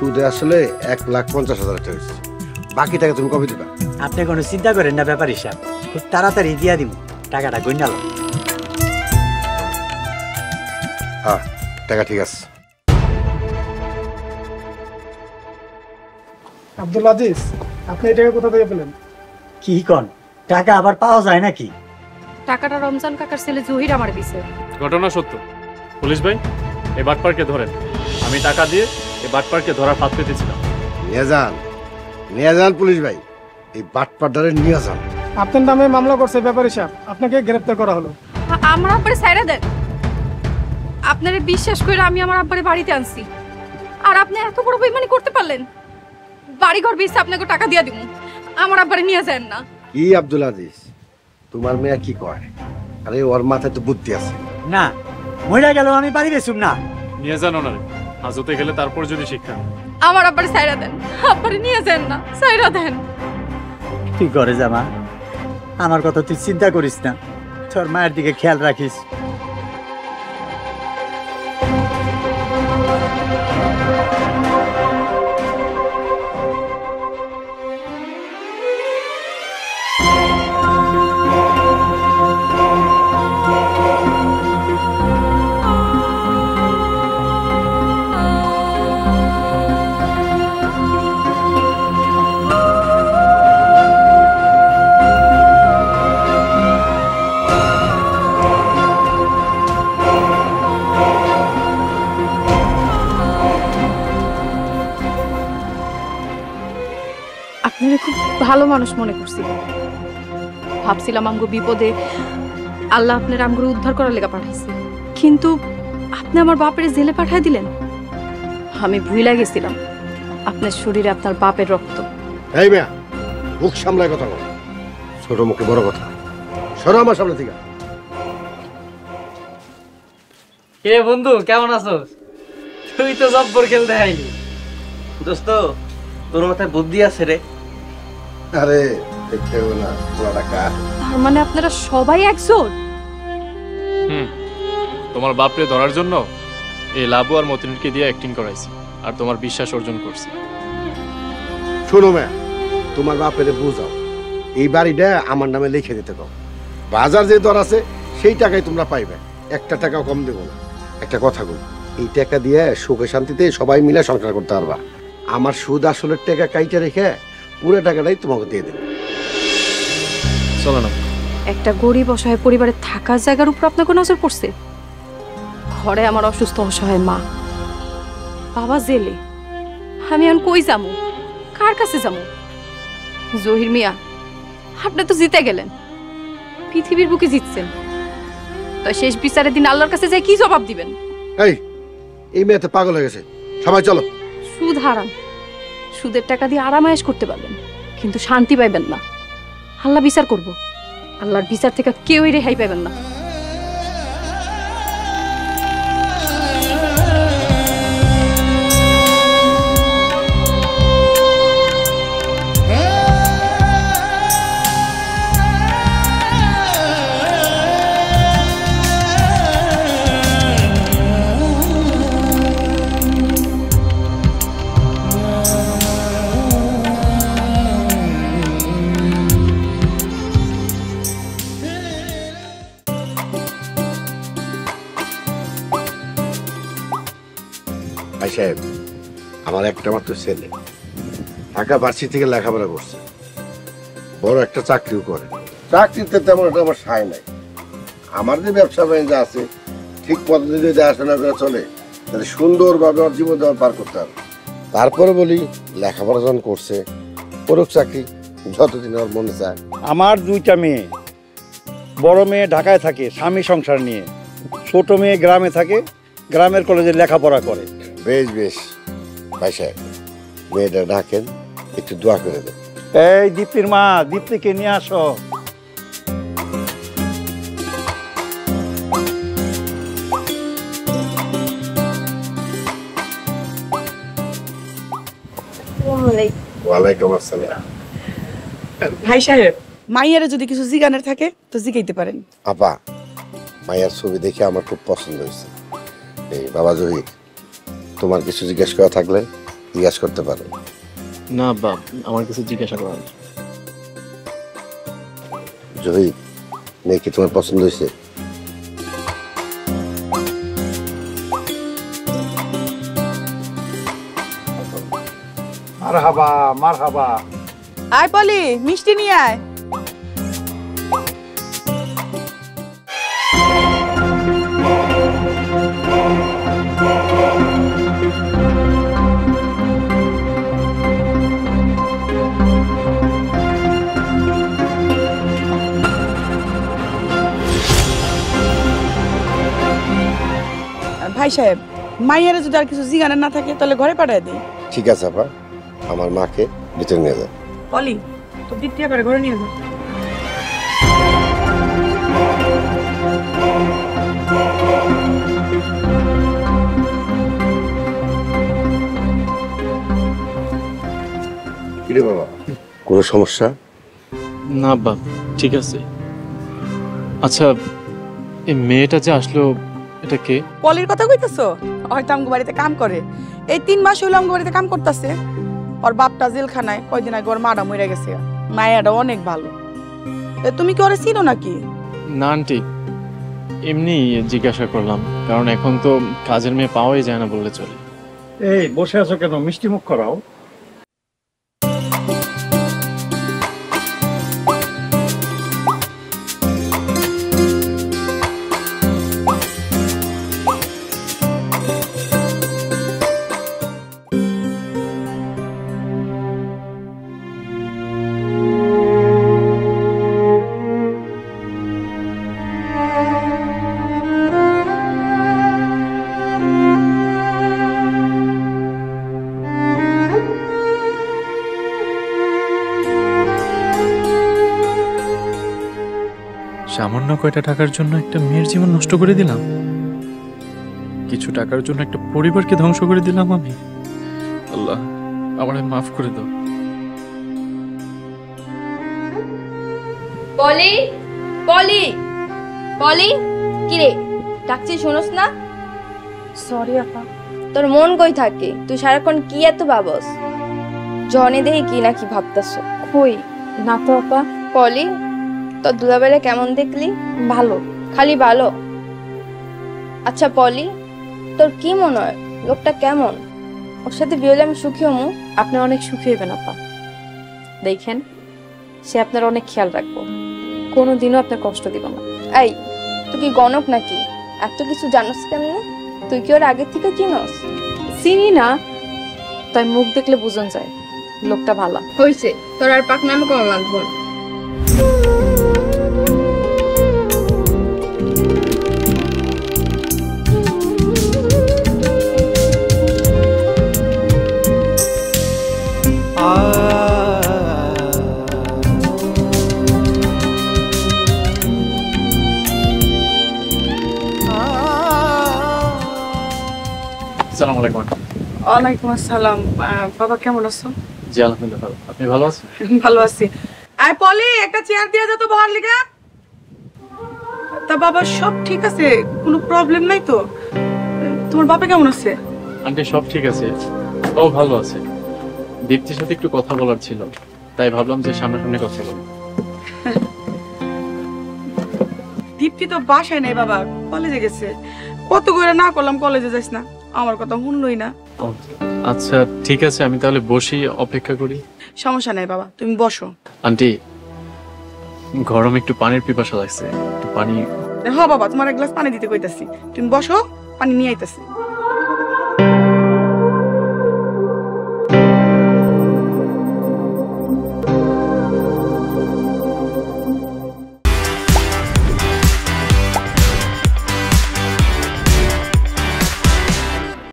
সুদে আসলে 1,50,000 টাকা হয়েছে। বাকি টাকা তুমি কবে দিবা? আপনি কোনো চিন্তা করেন না ব্যাপার হিসাব, খুব তাড়াতাড়ি দিয়া দিব। টাকাটা গইনাল। হ্যাঁ, টাকা ঠিক আছে। আব্দুল আজিজ, আপনি এই টাকা কোথা থেকে পেলেন? কি কন, টাকা আবার পাওয়া যায় নাকি? টাকাটা রমজান কাকার ছেলে জহির আমার দিছে। ঘটনা সত্য। পুলিশ ভাই, এই বাটপারকে ধরেন। আমি টাকা দিয়ে এই বাটপারকে ধরার ফাঁদ পেতেছিলাম। নিয়ে যান পুলিশ ভাই, এই বাটপারটারে নিয়ে যান। আপনার নামে মামলা করছে ব্যাপারী সাহেব, আপনাকে গ্রেফতার করা হলো। আমার আব্বারে ছাইড়া দেন। আপনারে বিশ্বাস করে আমি আমার আব্বারে বাড়িতে আনছি, আর আপনি এত বড় বেইমানি করতে পারলেন? বাড়ি ঘর বেচে আপনাকে টাকা দিয়া দিব, আমার আব্বারে নিয়ে যান না। কি আব্দুল আজিজ, তোমার মেয়ে কি কয়? আরে ওর মাথায় তো বুদ্ধি আছে। না, মইরা গেল আমি বাড়ি বেচুম না। নিয়ে যান ওনারে, হাজতে গেলে তারপর যদি শিক্ষা। আমার আব্বারে ছাইড়া দেন, আব্বারে নিয়ে যান না, ছাইড়া দেন। তুই ঘরে জামা, আমার কথা তুই চিন্তা করিস না, তোর মায়ের দিকে খেয়াল রাখিস। আপনারে খুব ভালো মানুষ মনে করছি, ভাবছিলাম আমগো বিপদে আল্লাহ আপনার আমগো উদ্ধার করার লেগে পাঠাইছে, কিন্তু আপনি আমার বাপের জেলে পাঠাই দিলেন। আমি ভুলে গেছিলাম আপনার শরীরে আপনার বাপের রক্ত। এই মিয়া, মুখ সামলায় কথা বল, ছোট মুখে বড় কথা। সরো আমার সামনে থেকে। কে বন্ধু, কেমন আছোস? তুই তো জব্বর খেলতে আইলি। দোস্ত, তোর মাথায় বুদ্ধি আছে রে। আরে দেখতে হবে না, পুরা টাকা। তার মানে আপনারা সবাই একজোট? তোমার বাপরে ধরার জন্য এই লাবু আর মতিনকে দিয়ে অ্যাক্টিং করাইছি, আর তোমার বিশ্বাস অর্জন করছি। শোনো মেয়া, তোমার বাপের বুঝাও, এই বাড়িটা আমার নামে লিখে দিতে কও। বাজার যে দর আছে সেই টাকাই তোমরা পাইবে, একটা টাকাও কম দেবো না। একটা কথা বল, এই টাকা দিয়ে সুখে শান্তিতে সবাই মিলে সংসার করতে পারবা। আমার সুদ আসলের টাকা কাইটা রেখে পুরো টাকাটাই তোমাকে দিয়ে দেবে। চলো না। একটা গরিব অসহায় পরিবারে থাকার জায়গার উপর আপনার কোনো নজর পড়ছে? ঘরে আমার অসুস্থ অসহায় মা, বাবা জেলে, আমি এখন কই যাবো, কার কাছে যাবো? জহির মিয়া, আপনি তো জিতে গেলেন, পৃথিবীর বুকে জিতছেন, তো শেষ বিচারের দিন আল্লাহর কাছে যাই কি জবাব দিবেন? এই মেয়েতে পাগল হয়ে গেছে, সবাই চলো। সুদ হারাম, সুদের টাকা দিয়ে আরামায়েশ করতে পারবেন, কিন্তু শান্তি পাইবেন না। আল্লাহ বিচার করব, আল্লাহর বিচার থেকে কেউই রেহাই পাইবেন না। ভাই সাহেব, আমার একটা মাত্র ছেলে, ঢাকা ভার্সিটি থেকে লেখাপড়া করছে, বড় একটা চাকরিও করে। চাকরিতে তেমন একটা আমার সায় নাই। আমার যে ব্যবসা বাণিজ্য আছে ঠিক পদ্ধতি যদি দেখাশোনা করে চলে, তাহলে সুন্দরভাবে ওর জীবন পার করতে হবে। তারপরে বলি, লেখাপড়া যখন করছে করুক চাকরি, যতদিন ওর মনে চায়। আমার দুইটা মেয়ে, বড় মেয়ে ঢাকায় থাকে স্বামী সংসার নিয়ে, ছোট মেয়ে গ্রামে থাকে, গ্রামের কলেজে লেখাপড়া করে। বেশ বেশ ভাই সাহেব, মেয়েটা ডাকেন, একটু দোয়া করে দেন। এই দীপ্তির মা, দীপ্তিকে নিয়ে আসো। ওয়ালাইকুম আসসালাম। ভাই সাহেব, মাইয়ারে যদি কিছু জিগানের থাকে তো জিগাইতে পারেন। আপা, মাইয়ার ছবি দেখে আমার খুব পছন্দ হয়েছে। এই বাবা জহির, তোমার কিছু জিজ্ঞেস করা থাকলে জিজ্ঞাসা করতে পারো। না আব্বা, আমার কিছু জিজ্ঞাসা করার। জহির, মেয়ে কি তোমার পছন্দ হয়েছে? মারহাবা মারহাবা। আয় পলি, মিষ্টি নিয়ে আয়। ভাই সাহেব, মাইয়ারে যদি আর কিছু জিগানের না থাকে তাহলে ঘরে পাঠায় দিই। ঠিক আছে আপা, আমার মাকে ভিতরে নিয়ে যাও। পলি, তো দ্বিতীয় করে ঘরে নিয়ে যাও। কিরে বাবা, কোনো সমস্যা? না আব্বা, ঠিক আছে। আচ্ছা, এই মেয়েটা যে আসলো, এটা কে? পলির কথা কইতেছো? হয়তো আমগো বাড়িতে কাম করে। এই 3 মাস হইলো আমগো বাড়িতে কাম করতেছে। ওর বাপটা জেলখানায়, কয়দিন আগে ওর মাটা মরে গেছে। মায়াটা অনেক ভালো। তুমি কি ওরে চিনো নাকি? না আন্টি, এমনি জিজ্ঞাসা করলাম, কারণ এখন তো কাজের মেয়ে পাওয়াই যায় না বললে চলে। এই বসে আছো কেন? মিষ্টি মুখ করাও। সামান্য কয়টা টাকার জন্য একটা মেয়ের জীবন নষ্ট করে দিলাম, কিছু টাকার জন্য একটা পরিবারকে ধ্বংস করে দিলাম আমি। আল্লাহ, আমারে মাফ করে দাও। পলি, পলি, পলি, কিরে ডাকছি শোনস না? সরি আপা। তোর মন কই থাকে? তুই সারাক্ষণ কি এত ভাবস? জনে দেখি কি না কি ভাবতাস? কই না তো আপা। পলি, তোর দুলাবেলা কেমন দেখলি? ভালো। খালি ভালো? আচ্ছা পলি, তোর কি মনে হয় লোকটা কেমন? ওর সাথে বিয়ে হলে আমি সুখী হমু? আপনি অনেক সুখী হইবেন আপা। দেখেন, সে আপনার অনেক খেয়াল রাখবো, কোনোদিনও আপনার কষ্ট দিব না। এই, তুই কি গণক নাকি? এত কিছু জানোস কেমনে? তুই কি ওর আগের থেকে চিনস? চিনি না, তাই মুখ দেখলে বুঝন যায় লোকটা ভালো। হইছে, তোর আর পাক নামে কম লাগবো। আসসালামু আলাইকুম। ওয়ালাইকুম আসসালাম। বাবা কেমন আছো? জি আলহামদুলিল্লাহ ভালো। আপনি ভালো আছেন? ভালো আছি। আয় পলি, একটা চেয়ার দিয়ে যা তো বহার লিগা। তা বাবা সব ঠিক আছে? কোনো প্রবলেম নাই তো? তোমার বাবা কেমন আছে? আন্টি সব ঠিক আছে, ও ভালো আছে। দীপ্তির সাথে একটু কথা বলার ছিল, তাই ভাবলাম যে সামনাসামনি কথা বলবো। দীপ্তি তো বাসায় নেই বাবা, কলেজে গেছে। কত করে না করলাম কলেজে যাস না, আমার কথা শুনলই না। আচ্ছা ঠিক আছে, আমি তাহলে বসি, অপেক্ষা করি। সমস্যা নাই বাবা, তুমি বসো। আন্টি, গরম একটু পানির পিপাসা লাগছে, একটু পানি। হ বাবা, তোমার এক গ্লাস পানি দিতে কইতাছি, তুমি বসো, পানি নিয়ে আইতাছি।